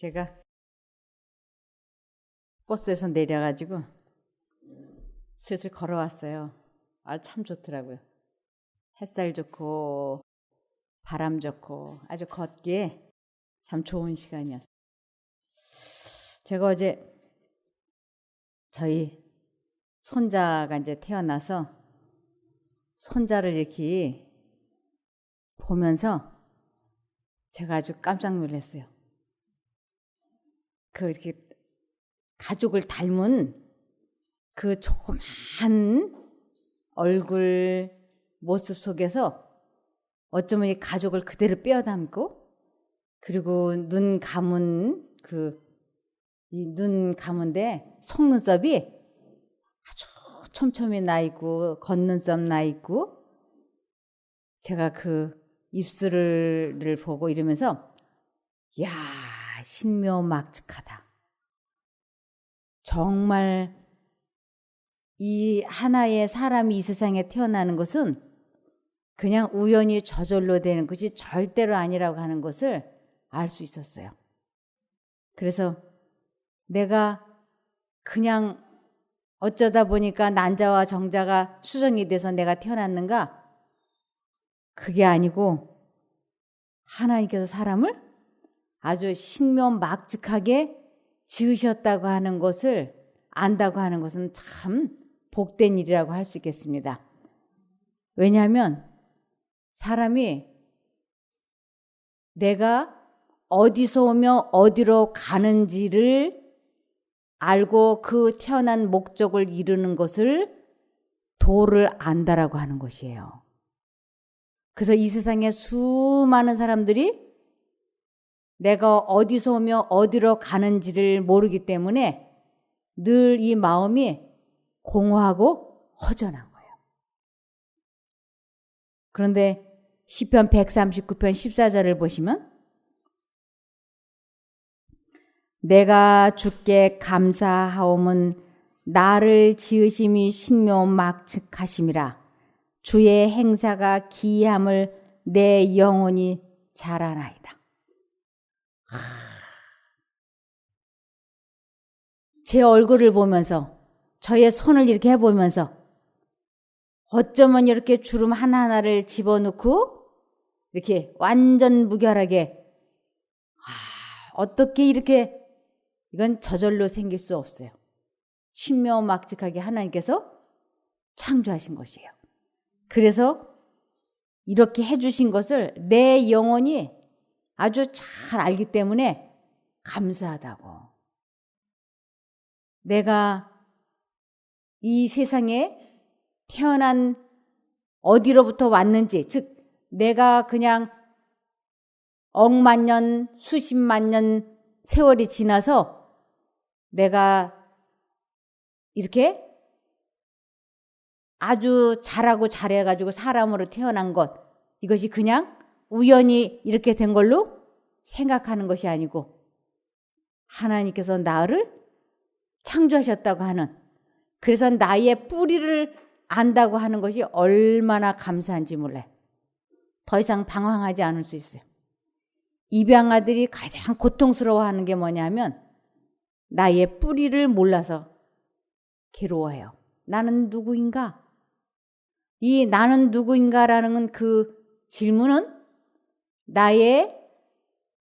제가 버스에서 내려가지고 슬슬 걸어왔어요. 아, 참 좋더라고요. 햇살 좋고 바람 좋고 아주 걷기에 참 좋은 시간이었어요. 제가 어제 저희 손자가 이제 태어나서 손자를 이렇게 보면서 제가 아주 깜짝 놀랐어요. 그 이렇게 가족을 닮은 그 조그만 얼굴 모습 속에서 어쩌면 이 가족을 그대로 빼어 담고, 그리고 눈 감은 이 눈 감은데 속눈썹이 아주 촘촘히 나 있고 겉눈썹 나 있고, 제가 그 입술을 보고 이러면서 야, 신묘막측하다. 정말 이 하나의 사람이 이 세상에 태어나는 것은 그냥 우연히 저절로 되는 것이 절대로 아니라고 하는 것을 알 수 있었어요. 그래서 내가 그냥 어쩌다 보니까 난자와 정자가 수정이 돼서 내가 태어났는가? 그게 아니고 하나님께서 사람을 아주 신묘막측하게 지으셨다고 하는 것을 안다고 하는 것은 참 복된 일이라고 할 수 있겠습니다. 왜냐하면 사람이 내가 어디서 오며 어디로 가는지를 알고 그 태어난 목적을 이루는 것을 도를 안다라고 하는 것이에요. 그래서 이 세상에 수많은 사람들이 내가 어디서 오며 어디로 가는지를 모르기 때문에 늘 이 마음이 공허하고 허전한 거예요. 그런데 시편 139편 14절을 보시면 내가 주께 감사하옴은 나를 지으심이 신묘막측하심이라. 주의 행사가 기이함을 내 영혼이 잘 아나이다. 제 얼굴을 보면서 저의 손을 이렇게 해보면서 어쩌면 이렇게 주름 하나하나를 집어넣고 이렇게 완전 무결하게 어떻게 이렇게, 이건 저절로 생길 수 없어요. 신묘막측하게 하나님께서 창조하신 것이에요. 그래서 이렇게 해주신 것을 내 영혼이 아주 잘 알기 때문에 감사하다고. 내가 이 세상에 태어난 어디로부터 왔는지, 즉 내가 그냥 억만 년, 수십만 년 세월이 지나서 내가 이렇게 아주 잘하고 잘해가지고 사람으로 태어난 것, 이것이 그냥 우연히 이렇게 된 걸로 생각하는 것이 아니고 하나님께서 나를 창조하셨다고 하는, 그래서 나의 뿌리를 안다고 하는 것이 얼마나 감사한지 몰라요. 더 이상 방황하지 않을 수 있어요. 입양아들이 가장 고통스러워하는 게 뭐냐면 나의 뿌리를 몰라서 괴로워해요. 나는 누구인가? 이 나는 누구인가라는 그 질문은 나의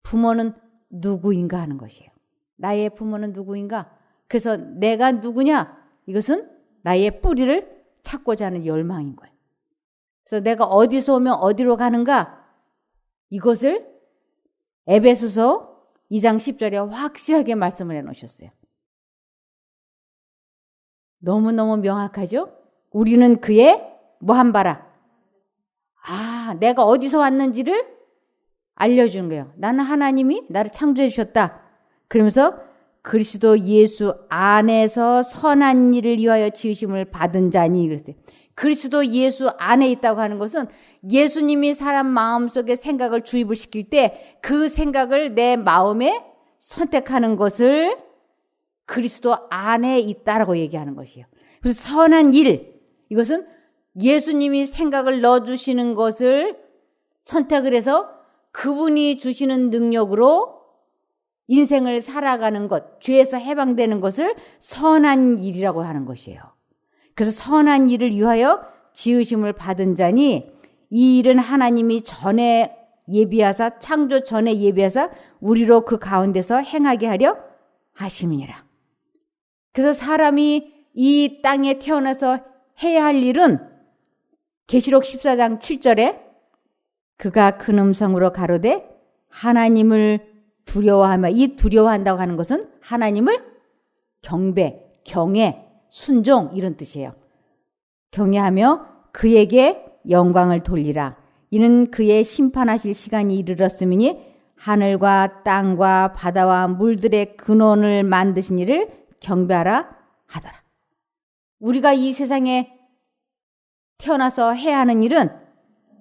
부모는 누구인가 하는 것이에요. 나의 부모는 누구인가? 그래서 내가 누구냐? 이것은 나의 뿌리를 찾고자 하는 열망인 거예요. 그래서 내가 어디서 오면 어디로 가는가? 이것을 에베소서 2장 10절에 확실하게 말씀을 해놓으셨어요. 너무너무 명확하죠? 우리는 그의 뭐한 바라. 내가 어디서 왔는지를 알려주는 거예요. 나는 하나님이 나를 창조해 주셨다. 그러면서 그리스도 예수 안에서 선한 일을 위하여 지으심을 받은 자니 그랬어요. 그리스도 예수 안에 있다고 하는 것은 예수님이 사람 마음속에 생각을 주입을 시킬 때 그 생각을 내 마음에 선택하는 것을 그리스도 안에 있다라고 얘기하는 것이에요. 그래서 선한 일, 이것은 예수님이 생각을 넣어주시는 것을 선택을 해서 그분이 주시는 능력으로 인생을 살아가는 것, 죄에서 해방되는 것을 선한 일이라고 하는 것이에요. 그래서 선한 일을 위하여 지으심을 받은 자니 이 일은 하나님이 전에 예비하사, 창조 전에 예비하사 우리로 그 가운데서 행하게 하려 하심이니라. 그래서 사람이 이 땅에 태어나서 해야 할 일은 계시록 14장 7절에 그가 큰 음성으로 가로되 하나님을 두려워하며, 이 두려워한다고 하는 것은 하나님을 경배, 경외, 순종 이런 뜻이에요. 경외하며 그에게 영광을 돌리라. 이는 그의 심판하실 시간이 이르렀음이니 하늘과 땅과 바다와 물들의 근원을 만드신 이를 경배하라 하더라. 우리가 이 세상에 태어나서 해야 하는 일은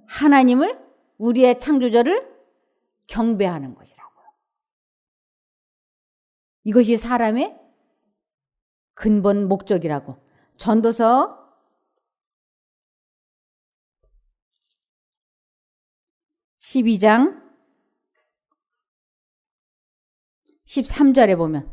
하나님을, 우리의 창조주를 경배하는 것이라고요. 이것이 사람의 근본 목적이라고. 전도서 12장 13절에 보면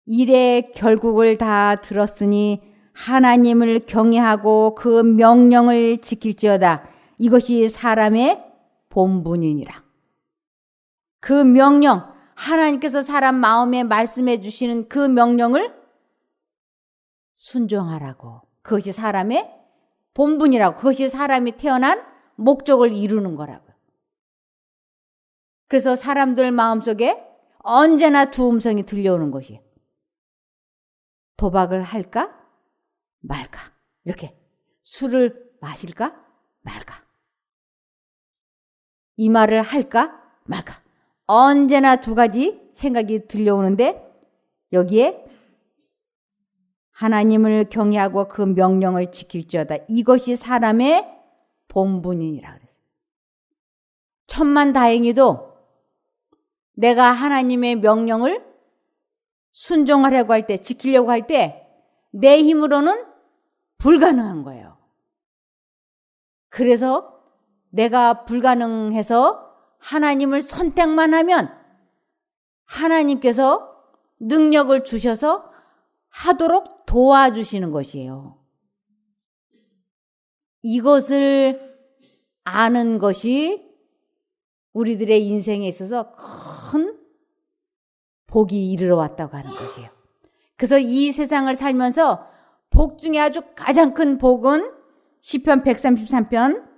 일의 결국을 다 들었으니 하나님을 경외하고 그 명령을 지킬지어다. 이것이 사람의 본분이니라. 그 명령, 하나님께서 사람 마음에 말씀해 주시는 그 명령을 순종하라고. 그것이 사람의 본분이라고. 그것이 사람이 태어난 목적을 이루는 거라고요. 그래서 사람들 마음속에 언제나 두 음성이 들려오는 것이에요. 도박을 할까 말까. 이렇게. 술을 마실까 말까. 이 말을 할까 말까. 언제나 두 가지 생각이 들려오는데 여기에 하나님을 경외하고 그 명령을 지킬지어다. 이것이 사람의 본분이니라 그랬어요. 천만다행히도 내가 하나님의 명령을 순종하려고 할 때, 지키려고 할 때 내 힘으로는 불가능한 거예요. 그래서 내가 불가능해서 하나님을 선택만 하면 하나님께서 능력을 주셔서 하도록 도와주시는 것이에요. 이것을 아는 것이 우리들의 인생에 있어서 큰 복이 이르러 왔다고 하는 것이에요. 그래서 이 세상을 살면서 복 중에 아주 가장 큰 복은 시편 133편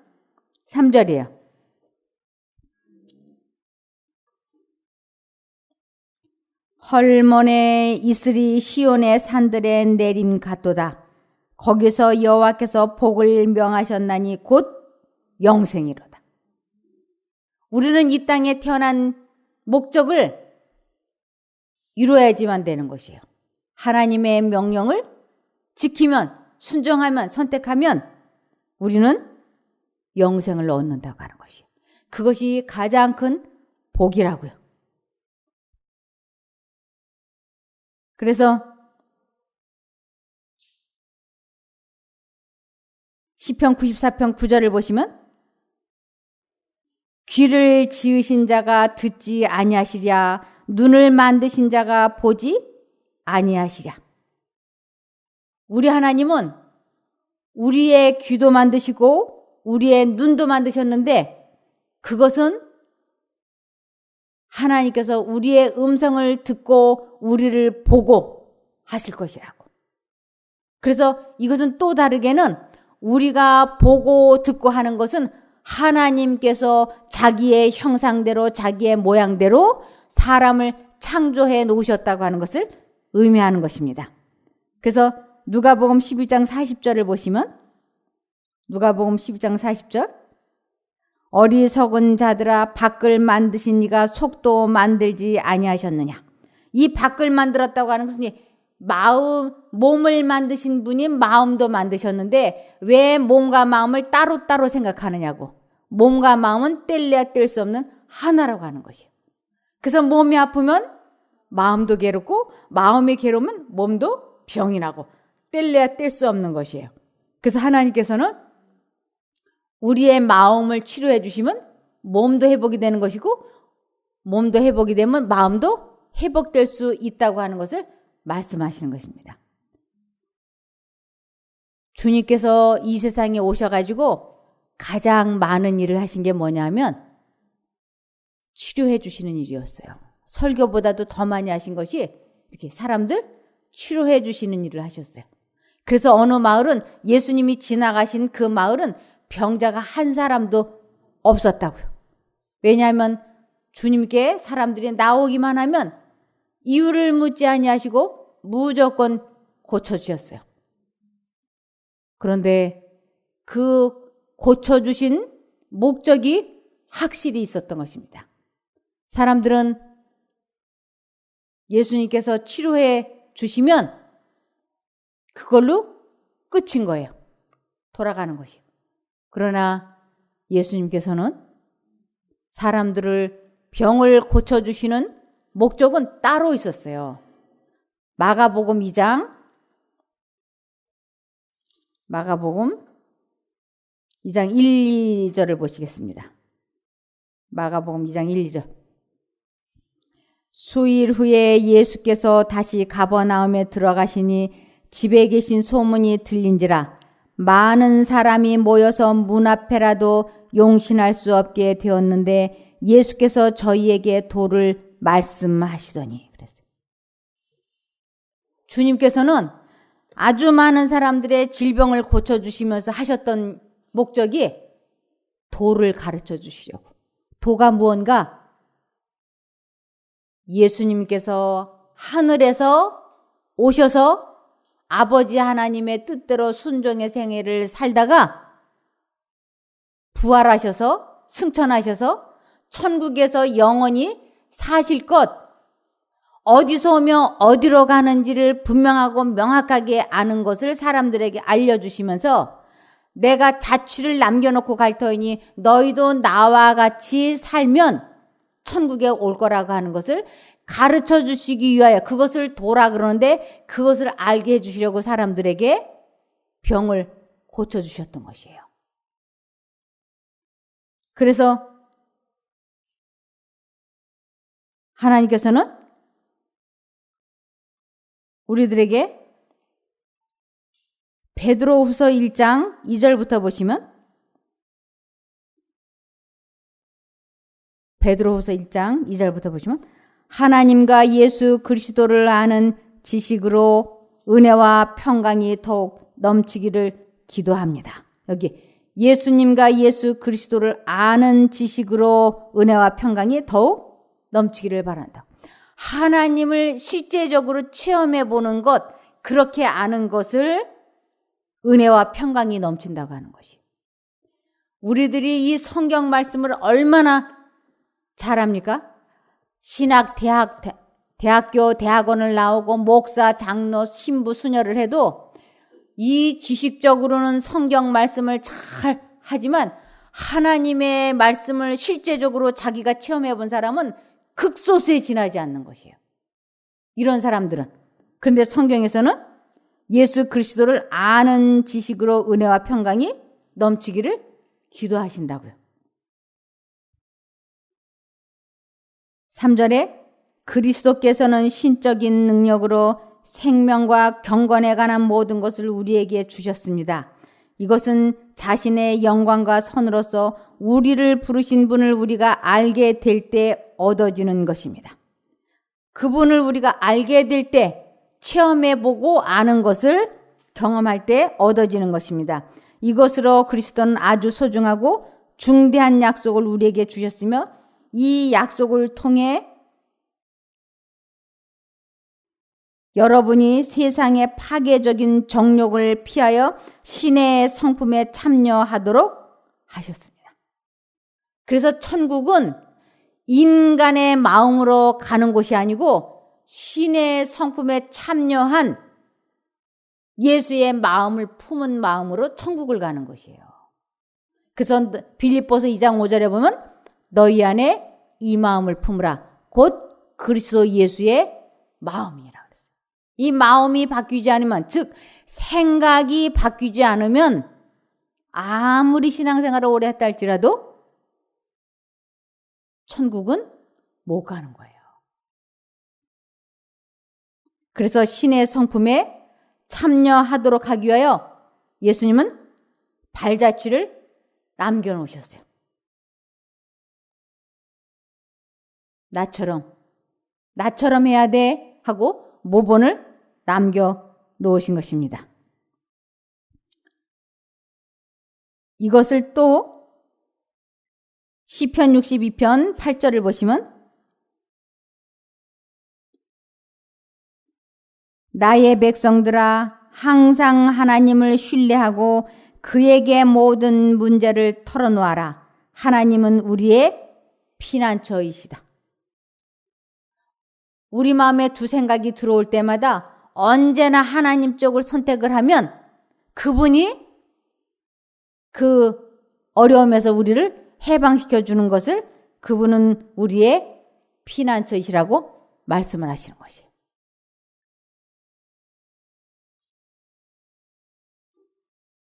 3절이에요. 헐몬에 이슬이 시온의 산들에 내림 같도다. 거기서 여호와께서 복을 명하셨나니 곧 영생이로다. 우리는 이 땅에 태어난 목적을 이루어야지만 되는 것이에요. 하나님의 명령을 지키면, 순종하면, 선택하면 우리는 영생을 얻는다고 하는 것이에요. 그것이 가장 큰 복이라고요. 그래서 시편 94편 9절을 보시면 귀를 지으신 자가 듣지 아니하시랴, 눈을 만드신 자가 보지 아니하시랴. 우리 하나님은 우리의 귀도 만드시고 우리의 눈도 만드셨는데 그것은 하나님께서 우리의 음성을 듣고 우리를 보고 하실 것이라고. 그래서 이것은 또 다르게는 우리가 보고 듣고 하는 것은 하나님께서 자기의 형상대로 자기의 모양대로 사람을 창조해 놓으셨다고 하는 것을 의미하는 것입니다. 그래서 누가복음 11장 40절을 보시면 누가복음 11장 40절 어리석은 자들아 밖을 만드신 이가 속도 만들지 아니하셨느냐. 이 밖을 만들었다고 하는 것은 몸을 만드신 분이 마음도 만드셨는데 왜 몸과 마음을 따로따로 생각하느냐고. 몸과 마음은 뗄래야 뗄 수 없는 하나라고 하는 것이에요. 그래서 몸이 아프면 마음도 괴롭고 마음이 괴로우면 몸도 병이 나고 뗄래야 뗄 수 없는 것이에요. 그래서 하나님께서는 우리의 마음을 치료해 주시면 몸도 회복이 되는 것이고 몸도 회복이 되면 마음도 회복될 수 있다고 하는 것을 말씀하시는 것입니다. 주님께서 이 세상에 오셔가지고 가장 많은 일을 하신 게 뭐냐면 치료해 주시는 일이었어요. 설교보다도 더 많이 하신 것이 이렇게 사람들 치료해 주시는 일을 하셨어요. 그래서 어느 마을은 예수님이 지나가신 그 마을은 병자가 한 사람도 없었다고요. 왜냐하면 주님께 사람들이 나오기만 하면 이유를 묻지 아니하시고 무조건 고쳐주셨어요. 그런데 그 고쳐주신 목적이 확실히 있었던 것입니다. 사람들은 예수님께서 치료해 주시면 그걸로 끝인 거예요. 돌아가는 것이에요. 그러나 예수님께서는 사람들을 병을 고쳐주시는 목적은 따로 있었어요. 마가복음 2장 1, 2절을 보시겠습니다. 마가복음 2장 1, 2절. 수일 후에 예수께서 다시 가버나움에 들어가시니 집에 계신 소문이 들린지라 많은 사람이 모여서 문 앞에라도 용신할 수 없게 되었는데 예수께서 저희에게 도를 말씀하시더니 그랬어요. 주님께서는 아주 많은 사람들의 질병을 고쳐주시면서 하셨던 목적이 도를 가르쳐 주시려고. 도가 무언가? 예수님께서 하늘에서 오셔서 아버지 하나님의 뜻대로 순종의 생애를 살다가 부활하셔서 승천하셔서 천국에서 영원히 사실 것, 어디서 오며 어디로 가는지를 분명하고 명확하게 아는 것을 사람들에게 알려주시면서 내가 자취를 남겨놓고 갈 터이니 너희도 나와 같이 살면 천국에 올 거라고 하는 것을 가르쳐 주시기 위하여 그것을 도라 그러는데 그것을 알게 해주시려고 사람들에게 병을 고쳐주셨던 것이에요. 그래서 하나님께서는 우리들에게 베드로후서 1장 2절부터 보시면 베드로후서 1장 2절부터 보시면 하나님과 예수 그리스도를 아는 지식으로 은혜와 평강이 더욱 넘치기를 기도합니다. 여기 예수님과 예수 그리스도를 아는 지식으로 은혜와 평강이 더욱 넘치기를 바란다. 하나님을 실제적으로 체험해 보는 것, 그렇게 아는 것을 은혜와 평강이 넘친다고 하는 것이. 우리들이 이 성경 말씀을 얼마나 잘합니까? 신학, 대학교, 대학원을 나오고 목사, 장로, 신부, 수녀를 해도 이 지식적으로는 성경 말씀을 잘 하지만 하나님의 말씀을 실제적으로 자기가 체험해 본 사람은 극소수에 지나지 않는 것이에요. 이런 사람들은. 그런데 성경에서는 예수 그리스도를 아는 지식으로 은혜와 평강이 넘치기를 기도하신다고요. 3절에 그리스도께서는 신적인 능력으로 생명과 경건에 관한 모든 것을 우리에게 주셨습니다. 이것은 자신의 영광과 선으로서 우리를 부르신 분을 우리가 알게 될 때 얻어지는 것입니다. 그분을 우리가 알게 될 때 체험해보고 아는 것을 경험할 때 얻어지는 것입니다. 이것으로 그리스도는 아주 소중하고 중대한 약속을 우리에게 주셨으며 이 약속을 통해 여러분이 세상의 파괴적인 정욕을 피하여 신의 성품에 참여하도록 하셨습니다. 그래서 천국은 인간의 마음으로 가는 곳이 아니고 신의 성품에 참여한 예수의 마음을 품은 마음으로 천국을 가는 것이에요. 그래서 빌립보서 2장 5절에 보면 너희 안에 이 마음을 품으라. 곧 그리스도 예수의 마음이라. 이 마음이 바뀌지 않으면, 즉 생각이 바뀌지 않으면 아무리 신앙생활을 오래 했다 할지라도 천국은 못 가는 거예요. 그래서 신의 성품에 참여하도록 하기 위하여 예수님은 발자취를 남겨놓으셨어요. 나처럼 해야 돼 하고 모본을 남겨놓으신 것입니다. 이것을 또 시편 62편 8절을 보시면 나의 백성들아 항상 하나님을 신뢰하고 그에게 모든 문제를 털어놓아라. 하나님은 우리의 피난처이시다. 우리 마음에 두 생각이 들어올 때마다 언제나 하나님 쪽을 선택을 하면 그분이 그 어려움에서 우리를 해방시켜 주는 것을 그분은 우리의 피난처이시라고 말씀을 하시는 것이에요.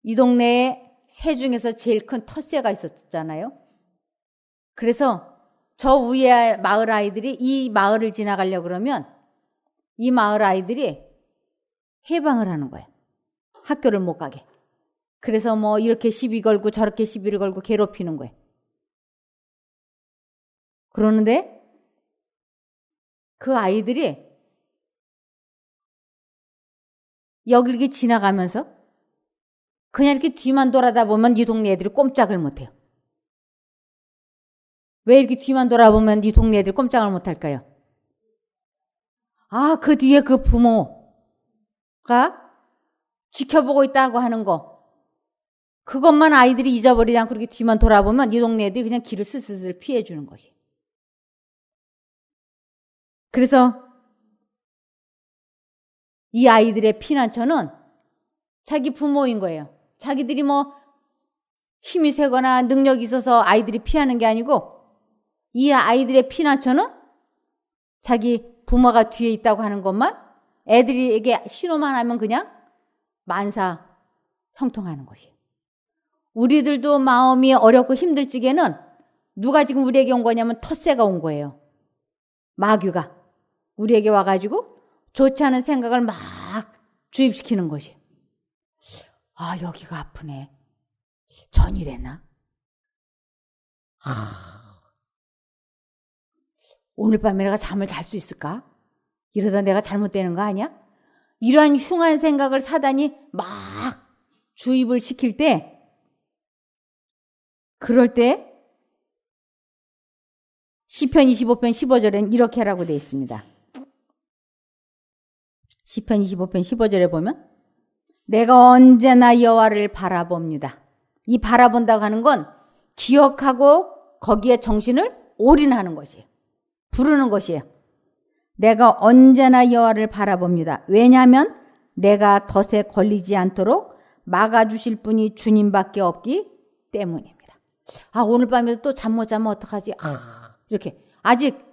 이 동네에 새 중에서 제일 큰 텃새가 있었잖아요. 그래서 저 위에 마을 아이들이 이 마을을 지나가려고 그러면 이 마을 아이들이 해방을 하는 거예요. 학교를 못 가게. 그래서 뭐 이렇게 시비 걸고 저렇게 시비를 걸고 괴롭히는 거예요. 그러는데 그 아이들이 여기 이렇게 지나가면서 그냥 이렇게 뒤만 돌아다 보면 이 동네 애들이 꼼짝을 못해요. 왜 이렇게 뒤만 돌아보면 이 동네 애들이 꼼짝을 못할까요? 아, 그 뒤에 그 부모가 지켜보고 있다고 하는 거. 그것만 아이들이 잊어버리지 않고 그렇게 뒤만 돌아보면 이 동네 애들이 그냥 길을 슬슬 피해주는 것이. 그래서 이 아이들의 피난처는 자기 부모인 거예요. 자기들이 뭐 힘이 세거나 능력이 있어서 아이들이 피하는 게 아니고 이 아이들의 피난처는 자기 부모가 뒤에 있다고 하는 것만 애들에게 신호만 하면 그냥 만사 형통하는 것이에요. 우리들도 마음이 어렵고 힘들 적에는 누가 지금 우리에게 온 거냐면 텃새가 온 거예요. 마귀가 우리에게 와가지고 좋지 않은 생각을 막 주입시키는 것이에요. 아, 여기가 아프네. 전이 됐나? 오늘 밤에 내가 잠을 잘 수 있을까? 이러다 내가 잘못되는 거 아니야? 이러한 흉한 생각을 사단이 막 주입을 시킬 때 그럴 때 시편 25편 15절에는 이렇게 하라고 되어 있습니다. 시편 25편 15절에 보면 내가 언제나 여호와를 바라봅니다. 이 바라본다고 하는 건 기억하고 거기에 정신을 올인하는 것이에요. 부르는 것이에요. 내가 언제나 여호와를 바라봅니다. 왜냐하면 내가 덫에 걸리지 않도록 막아주실 분이 주님밖에 없기 때문입니다. 아, 오늘 밤에도 또 잠 못 자면 어떡하지? 이렇게 아직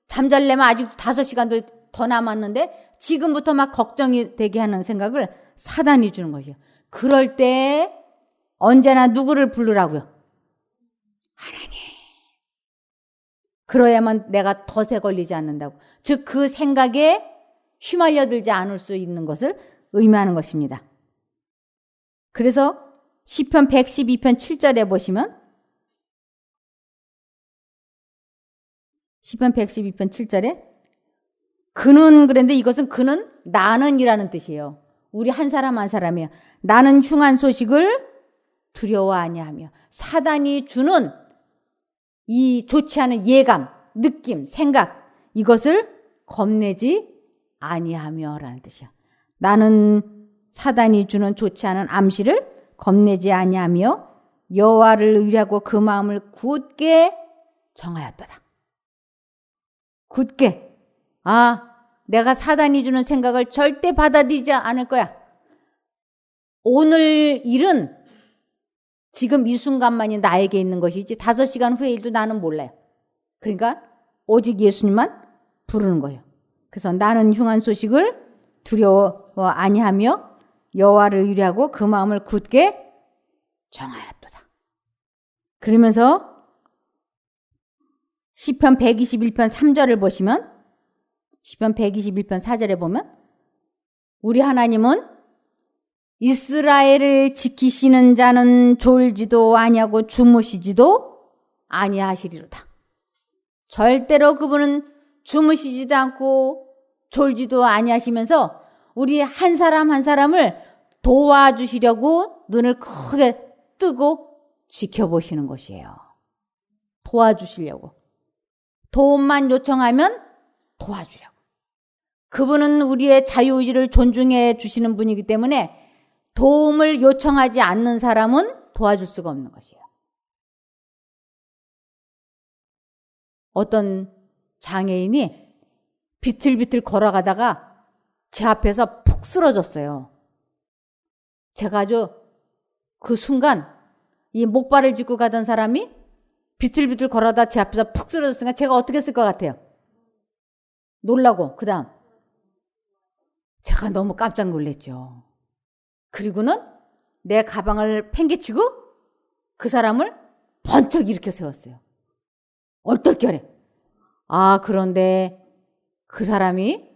잠잘려면 아직 5시간도 더 남았는데 지금부터 막 걱정이 되게 하는 생각을 사단이 주는 것이에요. 그럴 때 언제나 누구를 부르라고요? 하나님. 그러야만 내가 덫에 걸리지 않는다고. 즉 그 생각에 휘말려들지 않을 수 있는 것을 의미하는 것입니다. 그래서 시편 112편 7절에 보시면 시편 112편 7절에 그는 그런데 이것은 그는 나는이라는 뜻이에요. 우리 한 사람 한 사람이에요. 나는 흉한 소식을 두려워 아니하며 사단이 주는 이 좋지 않은 예감, 느낌, 생각 이것을 겁내지 아니하며라는 뜻이야. 나는 사단이 주는 좋지 않은 암시를 겁내지 아니하며 여호와를 의뢰하고 그 마음을 굳게 정하였도다. 굳게. 내가 사단이 주는 생각을 절대 받아들이지 않을 거야. 오늘 일은 지금 이 순간만이 나에게 있는 것이지 5시간 후의 일도 나는 몰라요. 그러니까 오직 예수님만 부르는 거예요. 그래서 나는 흉한 소식을 두려워 아니하며 여호와를 의뢰하고 그 마음을 굳게 정하였도다. 그러면서 시편 121편 3절을 보시면, 시편 121편 4절에 보면 우리 하나님은 이스라엘을 지키시는 자는 졸지도 아니하고 주무시지도 아니하시리로다. 절대로 그분은 주무시지도 않고 졸지도 아니하시면서 우리 한 사람 한 사람을 도와주시려고 눈을 크게 뜨고 지켜보시는 것이에요. 도와주시려고. 도움만 요청하면 도와주려고. 그분은 우리의 자유의지를 존중해 주시는 분이기 때문에 도움을 요청하지 않는 사람은 도와줄 수가 없는 것이에요. 어떤 장애인이 비틀비틀 걸어가다가 제 앞에서 푹 쓰러졌어요. 제가 아주 그 순간 이 목발을 짚고 가던 사람이 비틀비틀 걸어다 제 앞에서 푹 쓰러졌으니까 제가 어떻게 했을 것 같아요? 놀라고. 그 다음 제가 너무 깜짝 놀랐죠. 그리고는 내 가방을 팽개치고 그 사람을 번쩍 일으켜 세웠어요. 얼떨결에. 그런데 그 사람이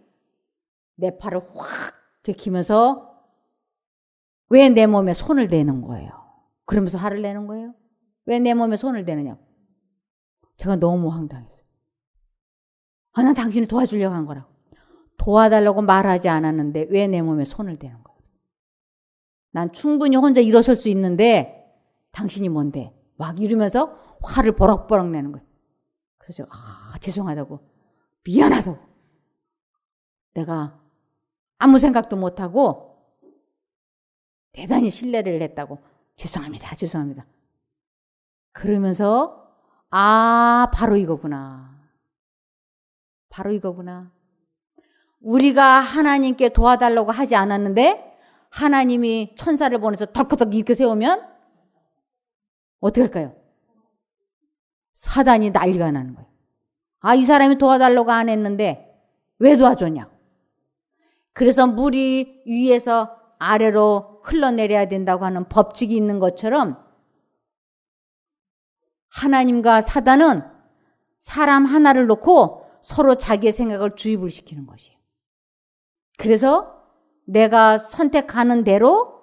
내 팔을 확 들키면서 왜 내 몸에 손을 대는 거예요? 그러면서 화를 내는 거예요. 왜 내 몸에 손을 대느냐고. 제가 너무 황당했어요. 난 당신을 도와주려고 한 거라고. 도와달라고 말하지 않았는데 왜 내 몸에 손을 대는 거예요? 난 충분히 혼자 일어설 수 있는데 당신이 뭔데? 막 이러면서 화를 버럭버럭 내는 거예요. 그래서 제가 죄송하다고, 미안하다고, 내가 아무 생각도 못하고 대단히 실례를 했다고, 죄송합니다, 죄송합니다. 그러면서 바로 이거구나. 바로 이거구나. 우리가 하나님께 도와달라고 하지 않았는데 하나님이 천사를 보내서 덜커덕 이렇게 세우면 어떻게 할까요? 사단이 난리가 나는 거예요. 이 사람이 도와달라고 안 했는데 왜 도와줬냐고. 그래서 물이 위에서 아래로 흘러내려야 된다고 하는 법칙이 있는 것처럼 하나님과 사단은 사람 하나를 놓고 서로 자기의 생각을 주입을 시키는 것이에요. 그래서 내가 선택하는 대로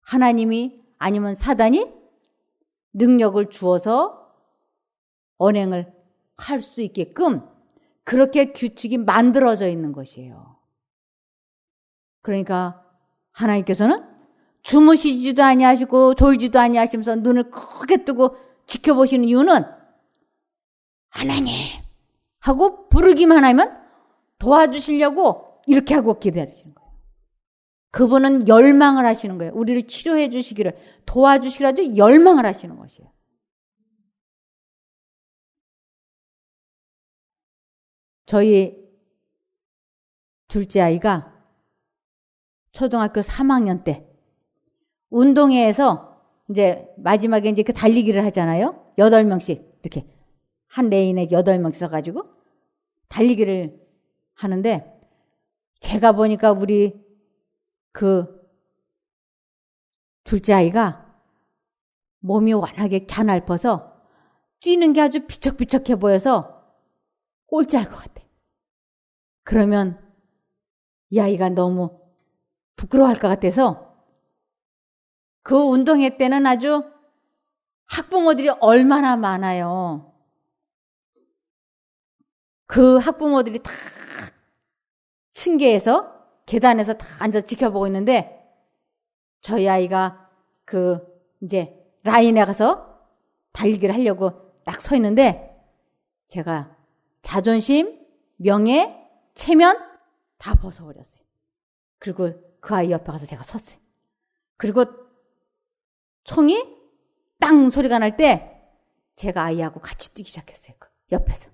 하나님이 아니면 사단이 능력을 주어서 언행을 할 수 있게끔 그렇게 규칙이 만들어져 있는 것이에요. 그러니까 하나님께서는 주무시지도 아니하시고 졸지도 아니하시면서 눈을 크게 뜨고 지켜보시는 이유는 하나님 하고 부르기만 하면 도와주시려고 이렇게 하고 기다리시는 거예요. 그분은 열망을 하시는 거예요. 우리를 치료해 주시기를, 도와주시기라도 열망을 하시는 것이에요. 저희 둘째 아이가 초등학교 3학년 때 운동회에서 이제 마지막에 이제 그 달리기를 하잖아요. 8명씩 이렇게 한 레인에 8명 써가지고 달리기를 하는데 제가 보니까 우리 그 둘째 아이가 몸이 워낙에 갸냘퍼서 뛰는 게 아주 비척비척해 보여서 꼴찌할 것 같아. 그러면 이 아이가 너무 부끄러워할 것 같아서 그 운동회 때는 아주 학부모들이 얼마나 많아요. 그 학부모들이 다 층계에서 계단에서 다 앉아 지켜보고 있는데 저희 아이가 그 이제 라인에 가서 달리기를 하려고 딱 서 있는데 제가 자존심, 명예, 체면 다 벗어버렸어요. 그리고 그 아이 옆에 가서 제가 섰어요. 그리고 총이 땅 소리가 날 때 제가 아이하고 같이 뛰기 시작했어요. 그 옆에서.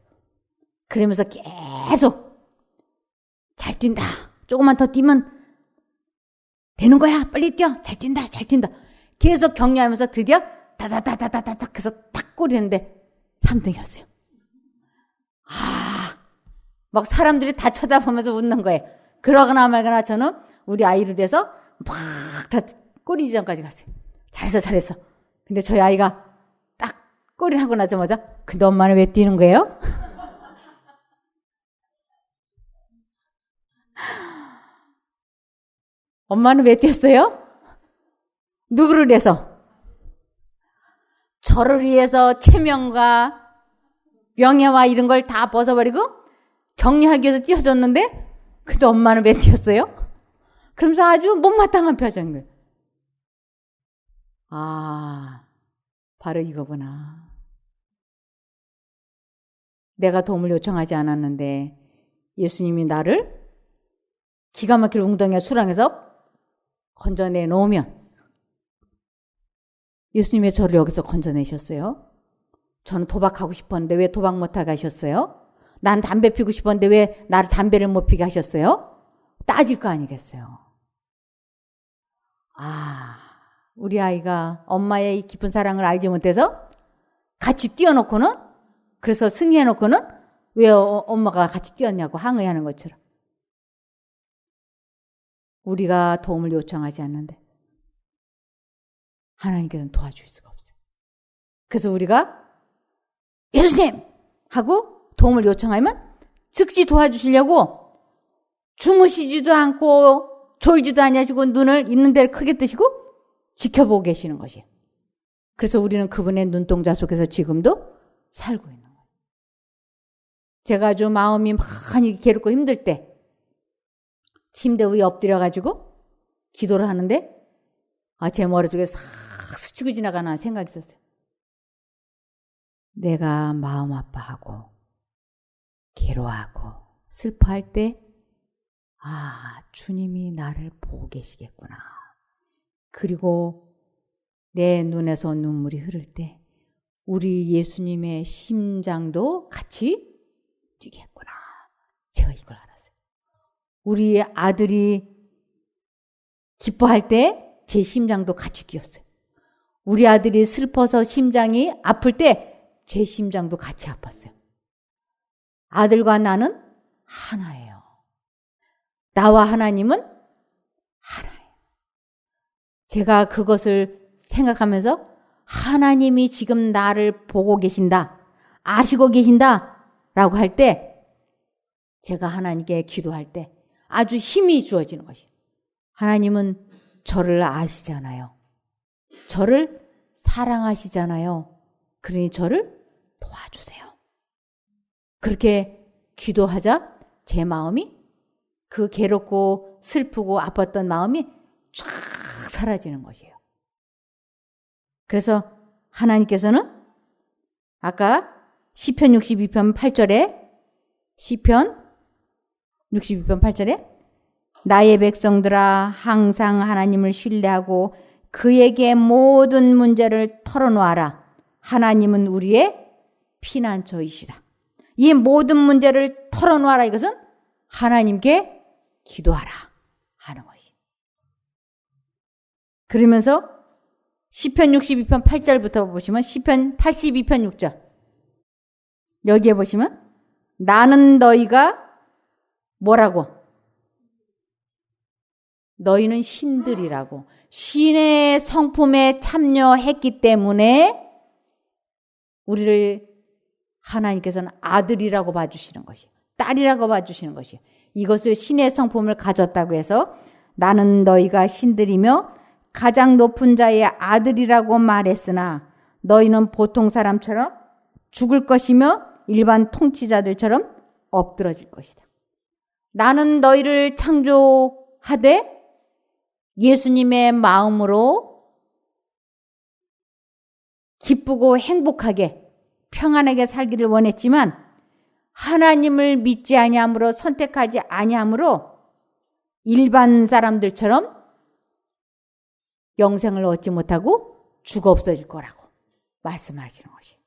그러면서 계속 잘 뛴다. 조금만 더 뛰면 되는 거야. 빨리 뛰어. 잘 뛴다. 잘 뛴다. 계속 격려하면서 드디어 다다다다다닥 해서 딱 꼬리는데 3등이었어요. 막 사람들이 다 쳐다보면서 웃는 거예요. 그러거나 말거나 저는 우리 아이를 위해서 막 다 꼬리 지점까지 갔어요. 잘했어, 잘했어. 근데 저희 아이가 딱 꼬리를 하고 나자마자 근데 엄마는 왜 뛰는 거예요? 엄마는 왜 뛰었어요? 누구를 위해서? 저를 위해서 체면과 명예와 이런 걸 다 벗어버리고 격려하기 위해서 뛰어줬는데 근데 엄마는 왜 뛰었어요? 그러면서 아주 못마땅한 표정을. 아, 바로 이거구나. 내가 도움을 요청하지 않았는데 예수님이 나를 기가 막힐 웅덩이와 수렁에서 건져내 놓으면 예수님이 저를 여기서 건져내셨어요? 저는 도박하고 싶었는데 왜 도박 못하게 하셨어요? 난 담배 피우고 싶었는데 왜 나를 담배를 못 피게 하셨어요? 따질 거 아니겠어요? 아, 우리 아이가 엄마의 이 깊은 사랑을 알지 못해서 같이 뛰어놓고는 그래서 승리해놓고는 왜 엄마가 같이 뛰었냐고 항의하는 것처럼 우리가 도움을 요청하지 않는데 하나님께서는 도와줄 수가 없어요. 그래서 우리가 예수님! 하고 도움을 요청하면 즉시 도와주시려고 주무시지도 않고 졸지도 아니하시고 눈을 있는 데를 크게 뜨시고 지켜보고 계시는 것이에요. 그래서 우리는 그분의 눈동자 속에서 지금도 살고 있는 거예요. 제가 아주 마음이 많이 괴롭고 힘들 때 침대 위에 엎드려가지고 기도를 하는데 제 머릿속에 싹 스치고 지나가는 생각이 있었어요. 내가 마음 아파하고 괴로워하고 슬퍼할 때 주님이 나를 보고 계시겠구나. 그리고 내 눈에서 눈물이 흐를 때 우리 예수님의 심장도 같이 뛰겠구나. 제가 이걸 알았어요. 우리 아들이 기뻐할 때 제 심장도 같이 뛰었어요. 우리 아들이 슬퍼서 심장이 아플 때 제 심장도 같이 아팠어요. 아들과 나는 하나예요. 나와 하나님은 하나예요. 제가 그것을 생각하면서 하나님이 지금 나를 보고 계신다, 아시고 계신다 라고 할 때 제가 하나님께 기도할 때 아주 힘이 주어지는 것이에요. 하나님은 저를 아시잖아요. 저를 사랑하시잖아요. 그러니 저를 도와주세요. 그렇게 기도하자 제 마음이 그 괴롭고 슬프고 아팠던 마음이 쫙 사라지는 것이에요. 그래서 하나님께서는 아까 시편 62편 8절에 시편 62편 8절에 나의 백성들아 항상 하나님을 신뢰하고 그에게 모든 문제를 털어놓아라. 하나님은 우리의 피난처이시다. 이 모든 문제를 털어놓아라. 이것은 하나님께 기도하라 하는 것이. 그러면서 시편 62편 8절부터 보시면 시편 82편 6절 여기에 보시면 나는 너희가 뭐라고? 너희는 신들이라고. 신의 성품에 참여했기 때문에 우리를 하나님께서는 아들이라고 봐주시는 것이에요. 딸이라고 봐주시는 것이에요. 이것을 신의 성품을 가졌다고 해서 나는 너희가 신들이며 가장 높은 자의 아들이라고 말했으나 너희는 보통 사람처럼 죽을 것이며 일반 통치자들처럼 엎드러질 것이다. 나는 너희를 창조하되 예수님의 마음으로 기쁘고 행복하게 평안하게 살기를 원했지만 하나님을 믿지 아니함으로 선택하지 아니함으로 일반 사람들처럼 영생을 얻지 못하고 죽어 없어질 거라고 말씀하시는 것이에요.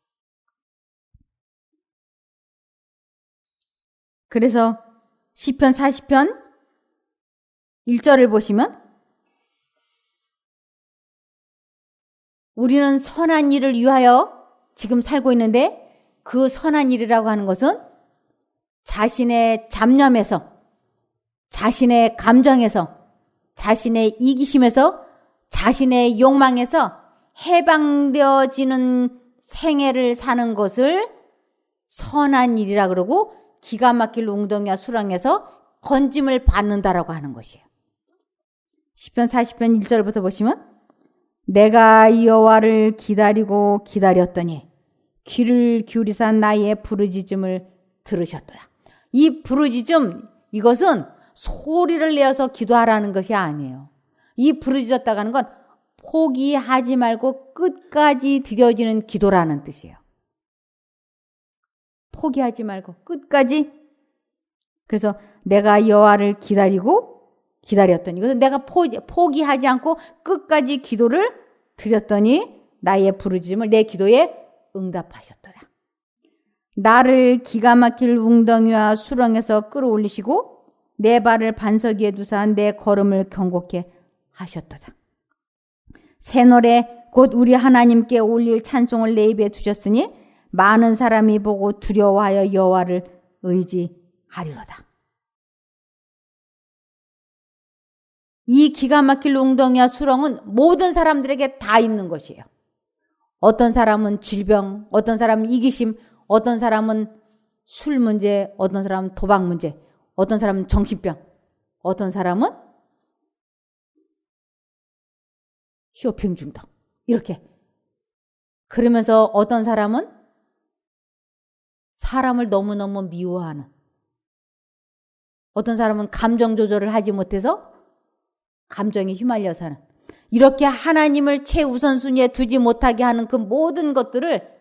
그래서 시편 40편 1절을 보시면 우리는 선한 일을 위하여 지금 살고 있는데 그 선한 일이라고 하는 것은 자신의 잡념에서, 자신의 감정에서, 자신의 이기심에서, 자신의 욕망에서 해방되어지는 생애를 사는 것을 선한 일이라 그러고 기가 막힐 웅덩이와 수렁에서 건짐을 받는다라고 하는 것이에요. 시편 40편 1절부터 보시면 내가 여호와를 기다리고 기다렸더니 귀를 기울이사 나의 부르짖음을 들으셨도다. 이 부르짖음, 이것은 소리를 내어서 기도하라는 것이 아니에요. 이 부르짖었다고 하는 건 포기하지 말고 끝까지 드려지는 기도라는 뜻이에요. 포기하지 말고 끝까지. 그래서 내가 여호와를 기다리고 기다렸더니, 그래서 내가 포기하지 않고 끝까지 기도를 드렸더니 나의 부르짖음을, 내 기도에 응답하셨더라. 나를 기가 막힐 웅덩이와 수렁에서 끌어올리시고 내 발을 반석 위에 두사 내 걸음을 경고케 하셨도다. 새 노래 곧 우리 하나님께 올릴 찬송을 내 입에 두셨으니 많은 사람이 보고 두려워하여 여호와를 의지하리로다. 이 기가 막힐 웅덩이와 수렁은 모든 사람들에게 다 있는 것이에요. 어떤 사람은 질병, 어떤 사람은 이기심, 어떤 사람은 술 문제, 어떤 사람은 도박 문제, 어떤 사람은 정신병, 어떤 사람은 쇼핑 중독, 이렇게. 그러면서 어떤 사람은 사람을 너무너무 미워하는, 어떤 사람은 감정 조절을 하지 못해서 감정에 휘말려 사는, 이렇게 하나님을 최우선순위에 두지 못하게 하는 그 모든 것들을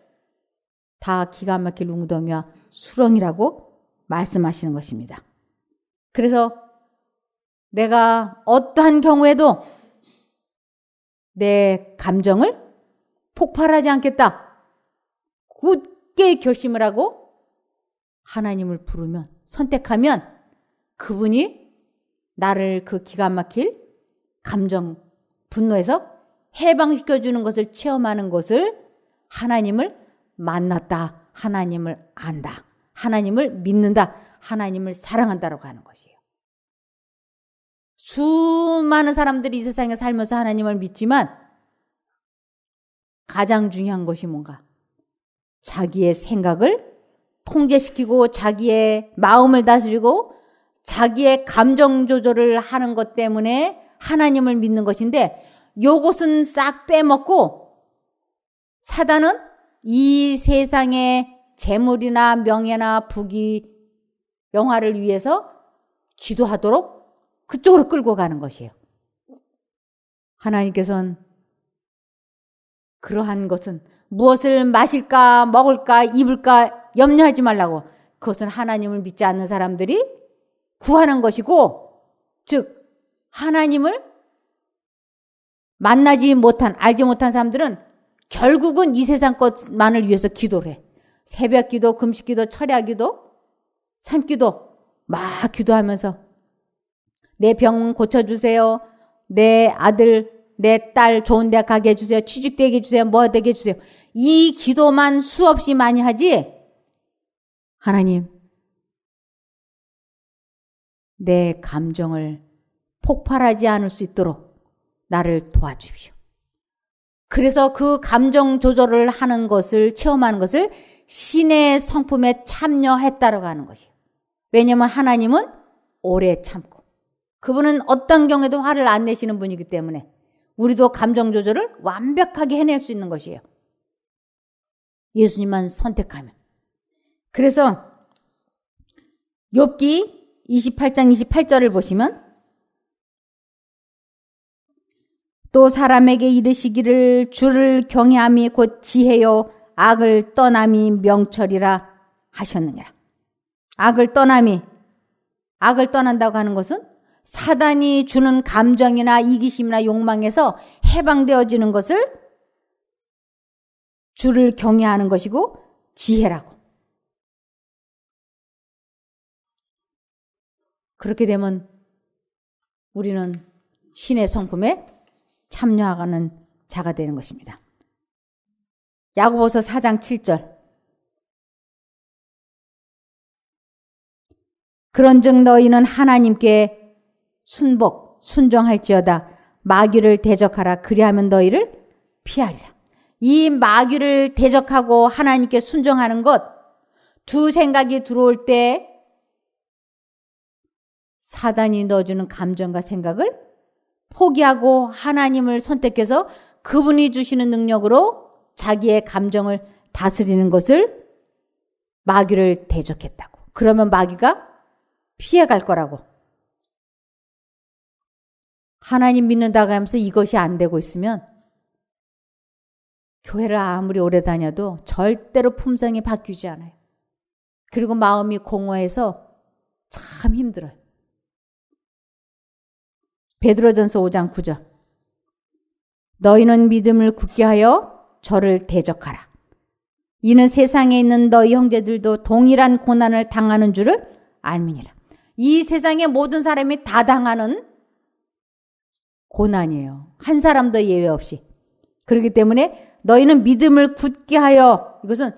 다 기가 막힐 웅덩이와 수렁이라고 말씀하시는 것입니다. 그래서 내가 어떠한 경우에도 내 감정을 폭발하지 않겠다, 굳게 결심을 하고 하나님을 부르면, 선택하면 그분이 나를 그 기가 막힐 감정, 분노에서 해방시켜주는 것을 체험하는 것을, 하나님을 만났다, 하나님을 안다, 하나님을 믿는다, 하나님을 사랑한다라고 하는 것이에요. 수많은 사람들이 이 세상에 살면서 하나님을 믿지만 가장 중요한 것이 뭔가? 자기의 생각을 통제시키고 자기의 마음을 다스리고 자기의 감정 조절을 하는 것 때문에 하나님을 믿는 것인데, 요것은 싹 빼먹고 사단은 이 세상의 재물이나 명예나 부귀, 영화를 위해서 기도하도록 그쪽으로 끌고 가는 것이에요. 하나님께서는 그러한 것은 무엇을 마실까, 먹을까, 입을까 염려하지 말라고, 그것은 하나님을 믿지 않는 사람들이 구하는 것이고, 즉 하나님을 만나지 못한, 알지 못한 사람들은 결국은 이 세상 것만을 위해서 기도를 해. 새벽 기도, 금식 기도, 철야 기도, 산 기도 막 기도하면서 내 병 고쳐주세요, 내 아들, 내 딸 좋은 데 가게 해주세요, 취직되게 해주세요, 뭐 되게 해주세요. 이 기도만 수없이 많이 하지, 하나님 내 감정을 폭발하지 않을 수 있도록 나를 도와주십시오. 그래서 그 감정 조절을 하는 것을, 체험하는 것을 신의 성품에 참여했다라고 하는 것이에요. 왜냐하면 하나님은 오래 참고 그분은 어떤 경우에도 화를 안 내시는 분이기 때문에 우리도 감정 조절을 완벽하게 해낼 수 있는 것이에요. 예수님만 선택하면. 그래서 욥기 28장 28절을 보시면 또 사람에게 이르시기를 주를 경외함이 곧 지혜요 악을 떠남이 명철이라 하셨느니라. 악을 떠남이, 악을 떠난다고 하는 것은 사단이 주는 감정이나 이기심이나 욕망에서 해방되어지는 것을 주를 경외하는 것이고 지혜라고. 그렇게 되면 우리는 신의 성품에 참여하는 자가 되는 것입니다. 야고보서 4장 7절. 그런즉 너희는 하나님께 순종할지어다 마귀를 대적하라 그리하면 너희를 피하리라. 이 마귀를 대적하고 하나님께 순종하는 것, 두 생각이 들어올 때 사단이 넣어주는 감정과 생각을 포기하고 하나님을 선택해서 그분이 주시는 능력으로 자기의 감정을 다스리는 것을 마귀를 대적했다고. 그러면 마귀가 피해갈 거라고. 하나님 믿는다고 하면서 이것이 안 되고 있으면 교회를 아무리 오래 다녀도 절대로 품성이 바뀌지 않아요. 그리고 마음이 공허해서 참 힘들어요. 베드로전서 5장 9절. 너희는 믿음을 굳게 하여 저를 대적하라. 이는 세상에 있는 너희 형제들도 동일한 고난을 당하는 줄을 알미니라. 이 세상의 모든 사람이 다 당하는 고난이에요. 한 사람도 예외 없이. 그렇기 때문에 너희는 믿음을 굳게 하여, 이것은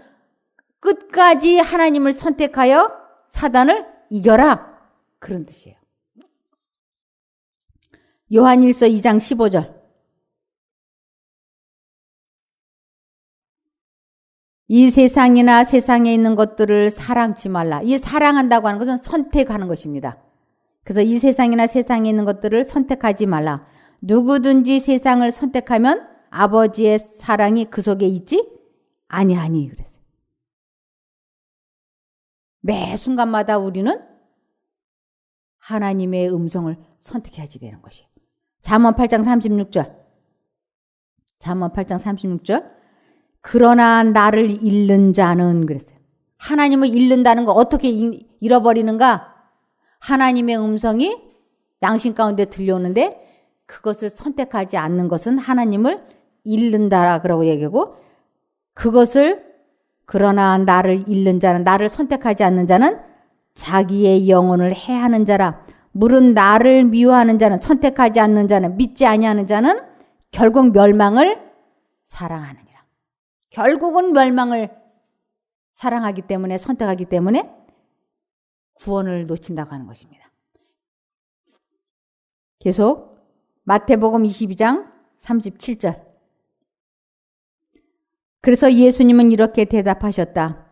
끝까지 하나님을 선택하여 사단을 이겨라. 그런 뜻이에요. 요한일서 2장 15절. 이 세상이나 세상에 있는 것들을 사랑치 말라. 이 사랑한다고 하는 것은 선택하는 것입니다. 그래서 이 세상이나 세상에 있는 것들을 선택하지 말라. 누구든지 세상을 선택하면 아버지의 사랑이 그 속에 있지 아니하니 그랬어요. 매 순간마다 우리는 하나님의 음성을 선택해야지 되는 것이에요. 잠언 8장 36절. 잠언 8장 36절. 그러나 나를 잃는 자는 그랬어요. 하나님을 잃는다는 거 어떻게 잃어버리는가? 하나님의 음성이 양심 가운데 들려오는데 그것을 선택하지 않는 것은 하나님을 잃는다라 그러고 얘기하고, 그것을 그러나 나를 잃는 자는, 나를 선택하지 않는 자는 자기의 영혼을 해하는 자라. 물은 나를 미워하는 자는, 선택하지 않는 자는, 믿지 아니하는 자는 결국 멸망을 사랑하느니라. 결국은 멸망을 사랑하기 때문에, 선택하기 때문에 구원을 놓친다고 하는 것입니다. 계속 마태복음 22장 37절. 그래서 예수님은 이렇게 대답하셨다.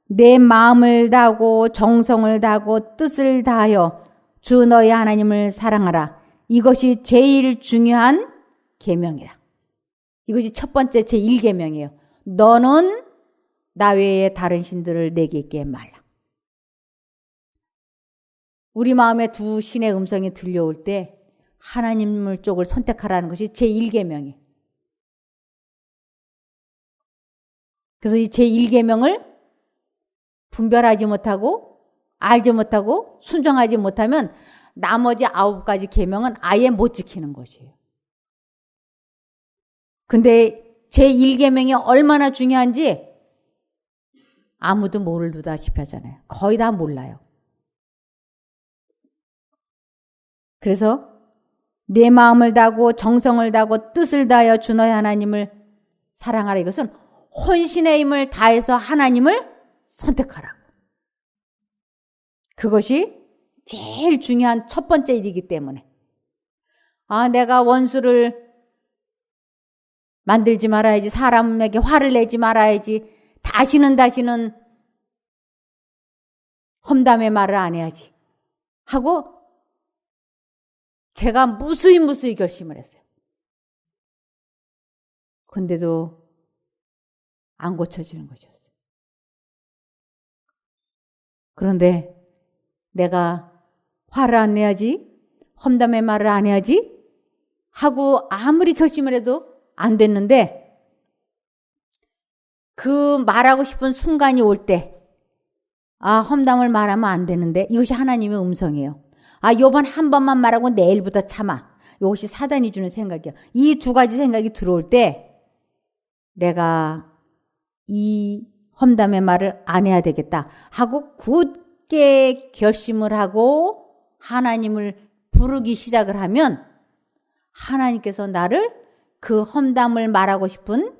내 마음을 다하고 정성을 다하고 뜻을 다하여 주 너희 하나님을 사랑하라. 이것이 제일 중요한 계명이다. 이것이 첫 번째 제1계명이에요. 너는 나 외에 다른 신들을 내게 있게 말라. 우리 마음에 두 신의 음성이 들려올 때 하나님을 쪽을 선택하라는 것이 제1계명이에요. 그래서 이 제1계명을 분별하지 못하고 알지 못하고 순종하지 못하면 나머지 9가지 계명은 아예 못 지키는 것이에요. 근데 제1계명이 얼마나 중요한지 아무도 모르다시피 하잖아요. 거의 다 몰라요. 그래서 내 마음을 다하고 정성을 다하고 뜻을 다하여 주 너희 하나님을 사랑하라. 이것은 혼신의 힘을 다해서 하나님을 선택하라고. 그것이 제일 중요한 첫 번째 일이기 때문에, 내가 원수를 만들지 말아야지, 사람에게 화를 내지 말아야지, 다시는 험담의 말을 안 해야지 하고 제가 무수히 결심을 했어요. 근데도 안 고쳐지는 것이었어요. 그런데 내가 화를 안 내야지, 험담의 말을 안 해야지 하고 아무리 결심을 해도 안 됐는데, 그 말하고 싶은 순간이 올 때, 험담을 말하면 안 되는데, 이것이 하나님의 음성이에요. 요번 한 번만 말하고 내일부터 참아. 이것이 사단이 주는 생각이에요. 이 두 가지 생각이 들어올 때 내가 이 험담의 말을 안 해야 되겠다 하고 굳게 결심을 하고 하나님을 부르기 시작을 하면 하나님께서 나를 그 험담을 말하고 싶은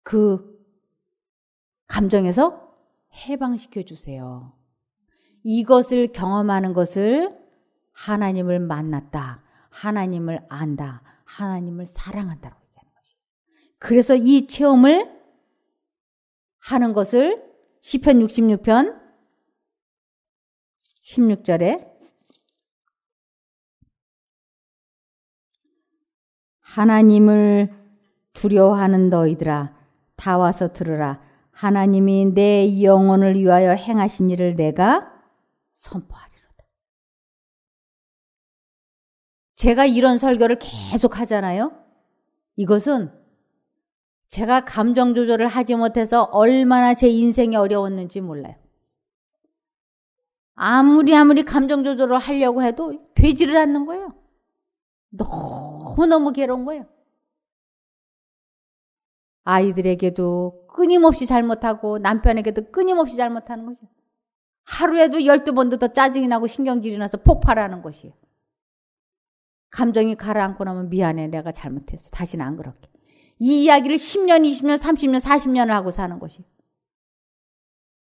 그 감정에서 해방시켜 주세요. 이것을 경험하는 것을 하나님을 만났다, 하나님을 안다, 하나님을 사랑한다고 얘기하는 것이에요. 그래서 이 체험을 하는 것을 시편 66편 16절에 하나님을 두려워하는 너희들아 다 와서 들으라. 하나님이 내 영혼을 위하여 행하신 일을 내가 선포하리로다. 제가 이런 설교를 계속 하잖아요. 이것은 제가 감정 조절을 하지 못해서 얼마나 제 인생이 어려웠는지 몰라요. 아무리 감정 조절을 하려고 해도 되지를 않는 거예요. 너무너무 괴로운 거예요. 아이들에게도 끊임없이 잘못하고 남편에게도 끊임없이 잘못하는 거죠. 하루에도 12번도 더 짜증이 나고 신경질이 나서 폭발하는 것이에요. 감정이 가라앉고 나면 미안해, 내가 잘못했어, 다시는 안 그럴게. 이 이야기를 10년, 20년, 30년, 40년을 하고 사는 것이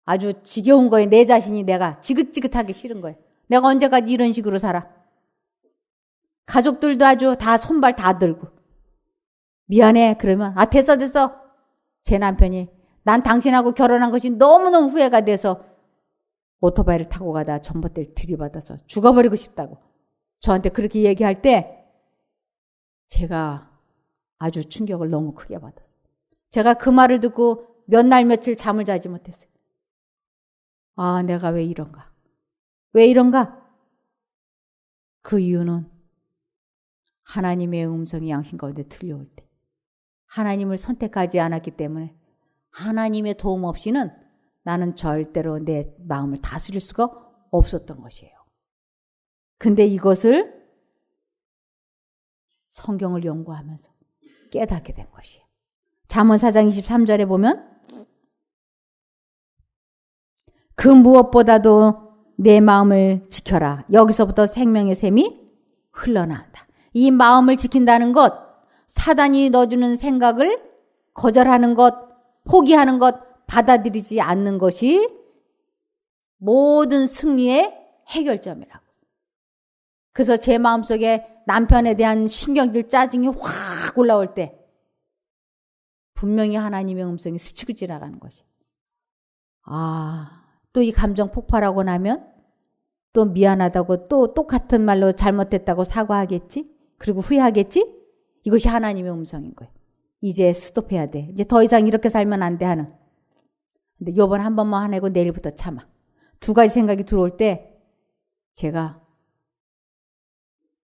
아주 지겨운 거예요. 내 자신이 내가 지긋지긋하게 싫은 거예요. 내가 언제까지 이런 식으로 살아. 가족들도 아주 다 손발 다 들고 미안해 그러면 됐어 제 남편이 난 당신하고 결혼한 것이 너무너무 후회가 돼서 오토바이를 타고 가다 전봇대를 들이받아서 죽어버리고 싶다고 저한테 그렇게 얘기할 때 제가 아주 충격을 너무 크게 받았어요. 제가 그 말을 듣고 몇 날 며칠 잠을 자지 못했어요. 내가 왜 이런가? 왜 이런가? 그 이유는 하나님의 음성이 양심 가운데 들려올 때 하나님을 선택하지 않았기 때문에 하나님의 도움 없이는 나는 절대로 내 마음을 다스릴 수가 없었던 것이에요. 근데 이것을 성경을 연구하면서 깨닫게 된 것이에요. 잠언 4장 23절에 보면 그 무엇보다도 내 마음을 지켜라. 여기서부터 생명의 샘이 흘러나온다. 이 마음을 지킨다는 것, 사단이 넣어주는 생각을 거절하는 것, 포기하는 것, 받아들이지 않는 것이 모든 승리의 해결점이라고. 그래서 제 마음속에 남편에 대한 신경질, 짜증이 확 올라올 때 분명히 하나님의 음성이 스치고 지나가는 것이. 또 이 감정 폭발하고 나면 또 미안하다고 또 똑같은 말로 잘못했다고 사과하겠지? 그리고 후회하겠지? 이것이 하나님의 음성인 거예요. 이제 스톱해야 돼. 이제 더 이상 이렇게 살면 안 돼 하는. 근데 요번 한 번만 화내고 내일부터 참아. 두 가지 생각이 들어올 때 제가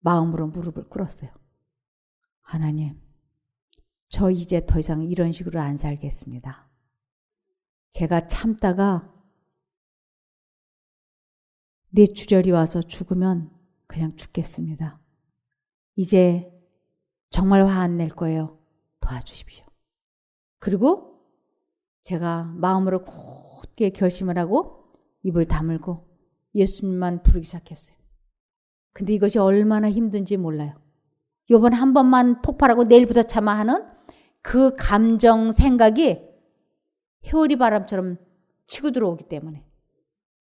마음으로 무릎을 꿇었어요. 하나님, 저 이제 더 이상 이런 식으로 안 살겠습니다. 제가 참다가 뇌출혈이 와서 죽으면 그냥 죽겠습니다. 이제 정말 화 안 낼 거예요. 도와주십시오. 그리고 제가 마음으로 굳게 결심을 하고 입을 다물고 예수님만 부르기 시작했어요. 근데 이것이 얼마나 힘든지 몰라요. 요번 한 번만 폭발하고 내일부터 참아 하는 그 감정, 생각이 회오리 바람처럼 치고 들어오기 때문에.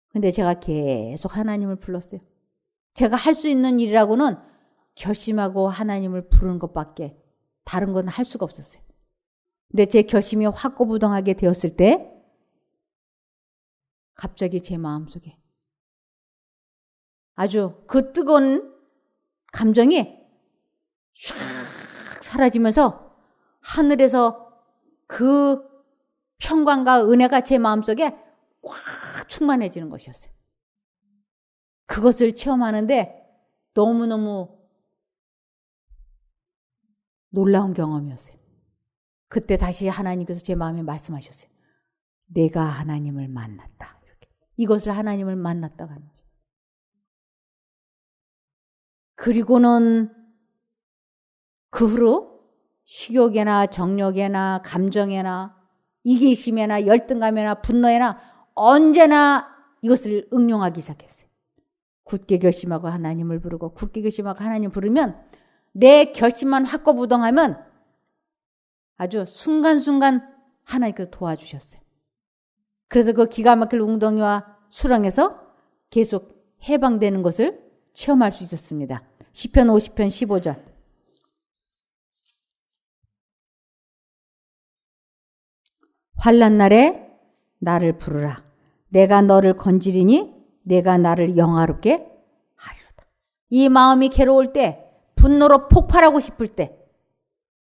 근데 제가 계속 하나님을 불렀어요. 제가 할 수 있는 일이라고는 결심하고 하나님을 부르는 것밖에 다른 건 할 수가 없었어요. 근데 제 결심이 확고부동하게 되었을 때 갑자기 제 마음속에 아주 그 뜨거운 감정이 샥 사라지면서 하늘에서 그 평강과 은혜가 제 마음속에 꽉 충만해지는 것이었어요. 그것을 체험하는데 너무너무 놀라운 경험이었어요. 그때 다시 하나님께서 제 마음에 말씀하셨어요. 내가 하나님을 만났다. 이렇게. 이것을 하나님을 만났다고 하는 거죠. 그리고는 그 후로 식욕에나 정욕에나 감정에나 이기심에나 열등감에나 분노에나 언제나 이것을 응용하기 시작했어요. 굳게 결심하고 하나님을 부르고 굳게 결심하고 하나님 부르면 내 결심만 확고부동하면 아주 순간순간 하나님께서 도와주셨어요. 그래서 그 기가 막힐 웅덩이와 수렁에서 계속 해방되는 것을 체험할 수 있었습니다. 시편 50편 15절. 환난 날에 나를 부르라. 내가 너를 건지리니 내가 나를 영화롭게 하리로다. 이 마음이 괴로울 때, 분노로 폭발하고 싶을 때,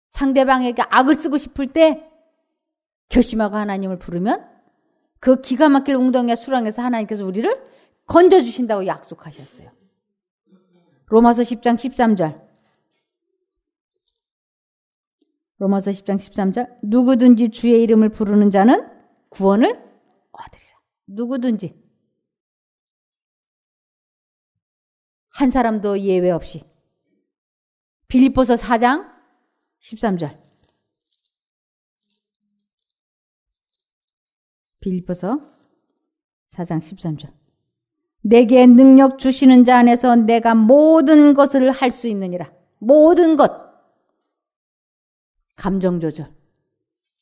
상대방에게 악을 쓰고 싶을 때 결심하고 하나님을 부르면 그 기가 막힐 웅덩이와 수렁에서 하나님께서 우리를 건져주신다고 약속하셨어요. 로마서 10장 13절. 로마서 10장 13절. 누구든지 주의 이름을 부르는 자는 구원을 얻으리라. 누구든지. 한 사람도 예외 없이. 빌립보서 4장 13절. 빌립보서 4장 13절. 내게 능력 주시는 자 안에서 내가 모든 것을 할 수 있느니라. 모든 것. 감정 조절,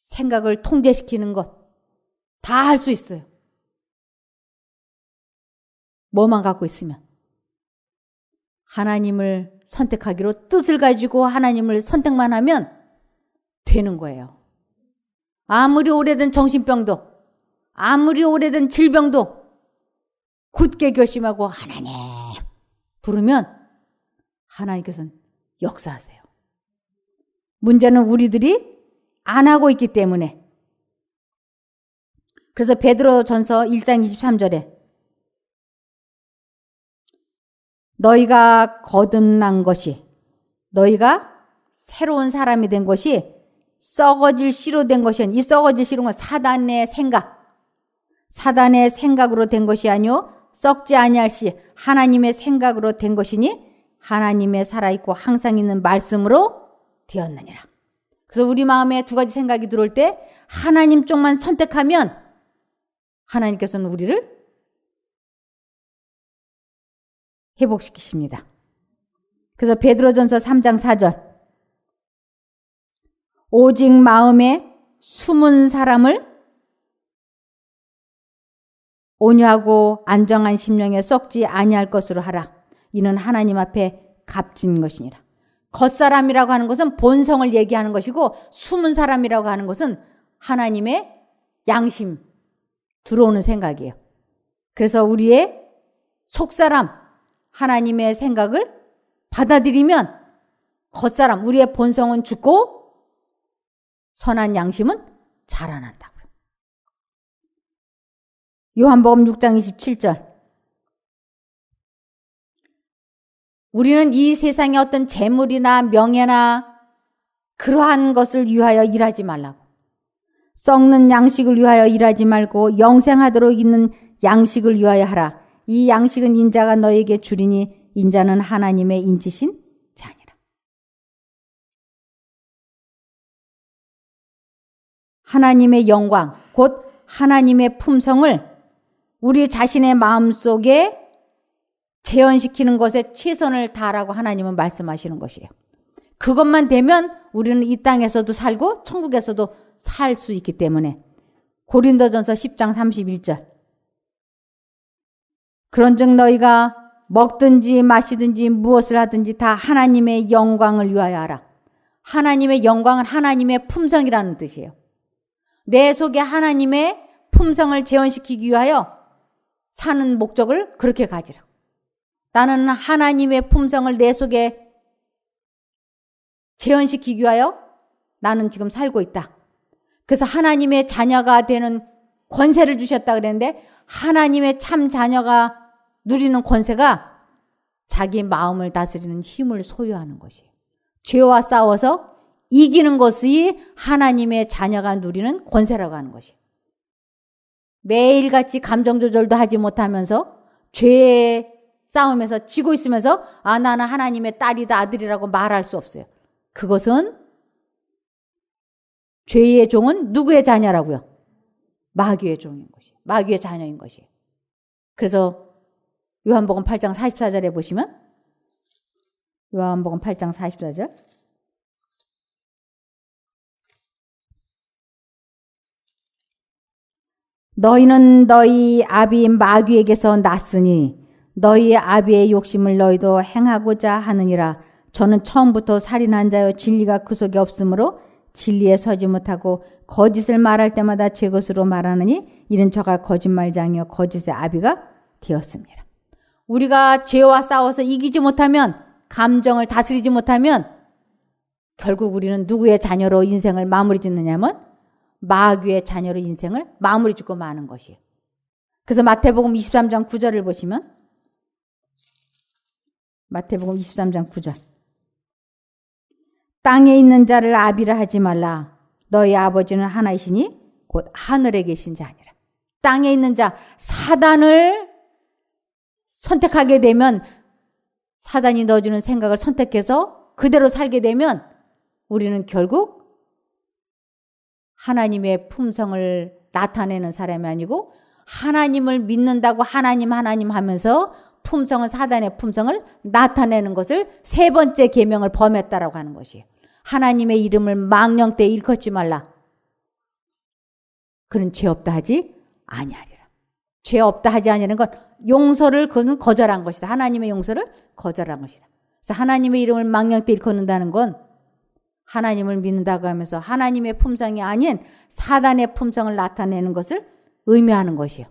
생각을 통제시키는 것 다 할 수 있어요. 뭐만 갖고 있으면. 하나님을 선택하기로 뜻을 가지고 하나님을 선택만 하면 되는 거예요. 아무리 오래된 정신병도, 아무리 오래된 질병도 굳게 결심하고 하나님 부르면 하나님께서는 역사하세요. 문제는 우리들이 안 하고 있기 때문에. 그래서 베드로전서 1장 23절에 너희가 거듭난 것이, 너희가 새로운 사람이 된 것이 썩어질 씨로 된 것이 아니라, 이 썩어질 씨로는 사단의 생각, 사단의 생각으로 된 것이 아니요 썩지 아니할 씨 하나님의 생각으로 된 것이니 하나님의 살아있고 항상 있는 말씀으로 되었느니라. 그래서 우리 마음에 두 가지 생각이 들어올 때 하나님 쪽만 선택하면 하나님께서는 우리를 회복시키십니다. 그래서 베드로전서 3장 4절. 오직 마음에 숨은 사람을 온유하고 안정한 심령에 썩지 아니할 것으로 하라. 이는 하나님 앞에 값진 것이니라. 겉사람이라고 하는 것은 본성을 얘기하는 것이고, 숨은 사람이라고 하는 것은 하나님의 양심, 들어오는 생각이에요. 그래서 우리의 속사람, 하나님의 생각을 받아들이면 겉사람, 우리의 본성은 죽고 선한 양심은 자라난다고요. 요한복음 6장 27절. 우리는 이 세상의 어떤 재물이나 명예나 그러한 것을 위하여 일하지 말라고. 썩는 양식을 위하여 일하지 말고 영생하도록 있는 양식을 위하여 하라. 이 양식은 인자가 너에게 주리니 인자는 하나님의 인치신 자니라. 하나님의 영광, 곧 하나님의 품성을 우리 자신의 마음속에 재현시키는 것에 최선을 다하라고 하나님은 말씀하시는 것이에요. 그것만 되면 우리는 이 땅에서도 살고 천국에서도 살 수 있기 때문에. 고린도전서 10장 31절. 그런즉 너희가 먹든지 마시든지 무엇을 하든지 다 하나님의 영광을 위하여 하라. 하나님의 영광은 하나님의 품성이라는 뜻이에요. 내 속에 하나님의 품성을 재현시키기 위하여 사는 목적을 그렇게 가지라. 나는 하나님의 품성을 내 속에 재현시키기 위하여 나는 지금 살고 있다. 그래서 하나님의 자녀가 되는 권세를 주셨다 그랬는데, 하나님의 참 자녀가 누리는 권세가 자기 마음을 다스리는 힘을 소유하는 것이에요. 죄와 싸워서 이기는 것이 하나님의 자녀가 누리는 권세라고 하는 것이에요. 매일같이 감정 조절도 하지 못하면서 죄의 싸움에서 지고 있으면서 나는 하나님의 딸이다, 아들이라고 말할 수 없어요. 그것은 죄의 종은 누구의 자녀라고요? 마귀의 종인 것이에요. 마귀의 자녀인 것이에요. 그래서 요한복음 8장 44절에 보시면, 요한복음 8장 44절. 너희는 너희 아비 마귀에게서 났으니 너희 아비의 욕심을 너희도 행하고자 하느니라. 저는 처음부터 살인한 자여 진리가 그 속에 없으므로 진리에 서지 못하고 거짓을 말할 때마다 제 것으로 말하느니 이는 저가 거짓말장이요 거짓의 아비가 되었습니다. 우리가 죄와 싸워서 이기지 못하면, 감정을 다스리지 못하면 결국 우리는 누구의 자녀로 인생을 마무리 짓느냐면 마귀의 자녀로 인생을 마무리 짓고 마는 것이에요. 그래서 마태복음 23장 9절을 보시면, 마태복음 23장 9절, 땅에 있는 자를 아비라 하지 말라. 너희 아버지는 하나이시니 곧 하늘에 계신 자니라. 땅에 있는 자, 사단을 선택하게 되면, 사단이 넣어주는 생각을 선택해서 그대로 살게 되면 우리는 결국 하나님의 품성을 나타내는 사람이 아니고, 하나님을 믿는다고 하나님 하면서 품성은 사단의 품성을 나타내는 것을 세 번째 계명을 범했다라고 하는 것이에요. 하나님의 이름을 망령되이 일컫지 말라. 그는 죄 없다 하지 아니하리라. 죄 없다 하지 아니하는 건 용서를, 그것은 거절한 것이다. 하나님의 용서를 거절한 것이다. 그래서 하나님의 이름을 망령되이 일컫는다는 건 하나님을 믿는다고 하면서 하나님의 품성이 아닌 사단의 품성을 나타내는 것을 의미하는 것이에요.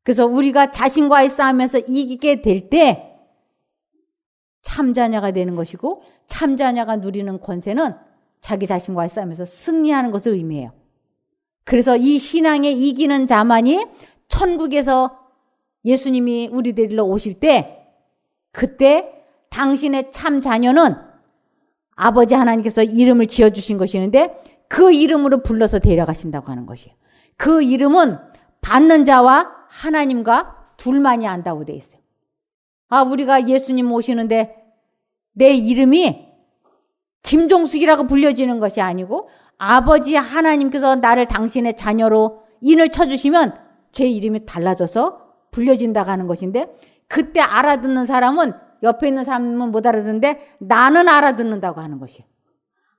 그래서 우리가 자신과의 싸움에서 이기게 될 때 참자녀가 되는 것이고, 참자녀가 누리는 권세는 자기 자신과의 싸움에서 승리하는 것을 의미해요. 그래서 이 신앙에 이기는 자만이 천국에서 예수님이 우리 데리러 오실 때, 그때 당신의 참자녀는 아버지 하나님께서 이름을 지어주신 것이는데 그 이름으로 불러서 데려가신다고 하는 것이에요. 그 이름은 받는 자와 하나님과 둘만이 안다고 돼 있어요. 우리가 예수님 오시는데 내 이름이 김종숙이라고 불려지는 것이 아니고, 아버지 하나님께서 나를 당신의 자녀로 인을 쳐주시면 제 이름이 달라져서 불려진다고 하는 것인데, 그때 알아듣는 사람은, 옆에 있는 사람은 못 알아듣는데 나는 알아듣는다고 하는 것이에요.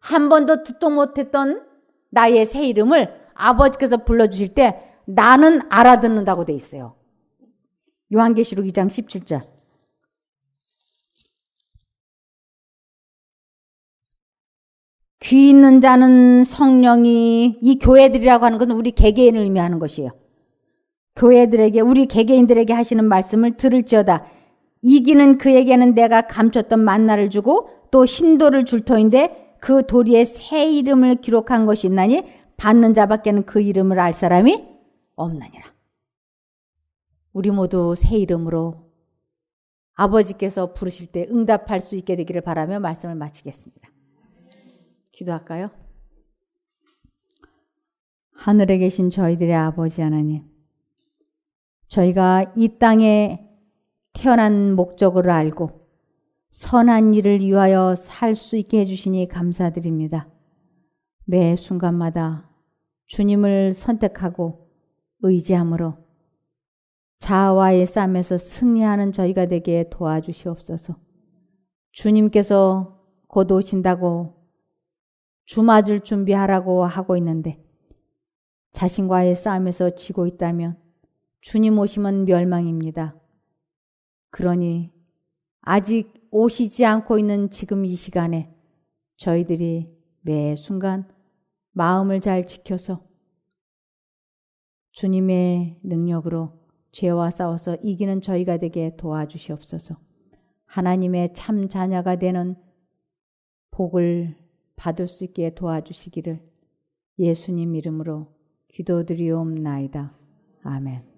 한 번도 듣도 못했던 나의 새 이름을 아버지께서 불러주실 때 나는 알아듣는다고 돼 있어요. 요한계시록 2장 17절. 귀 있는 자는 성령이, 이 교회들이라고 하는 것은 우리 개개인을 의미하는 것이에요. 교회들에게, 우리 개개인들에게 하시는 말씀을 들을지어다. 이기는 그에게는 내가 감췄던 만나를 주고 또 흰 돌을 줄 터인데 그 도리에 새 이름을 기록한 것이 있나니 받는 자밖에는 그 이름을 알 사람이 없느니라. 우리 모두 새 이름으로 아버지께서 부르실 때 응답할 수 있게 되기를 바라며 말씀을 마치겠습니다. 기도할까요? 하늘에 계신 저희들의 아버지 하나님, 저희가 이 땅에 태어난 목적을 알고 선한 일을 위하여 살 수 있게 해주시니 감사드립니다. 매 순간마다 주님을 선택하고 의지함으로 자아와의 싸움에서 승리하는 저희가 되게 도와주시옵소서. 주님께서 곧 오신다고 주 맞을 준비하라고 하고 있는데 자신과의 싸움에서 지고 있다면 주님 오시면 멸망입니다. 그러니 아직 오시지 않고 있는 지금 이 시간에 저희들이 매 순간 마음을 잘 지켜서 주님의 능력으로 죄와 싸워서 이기는 저희가 되게 도와주시옵소서. 하나님의 참 자녀가 되는 복을 받을 수 있게 도와주시기를 예수님 이름으로 기도드리옵나이다. 아멘.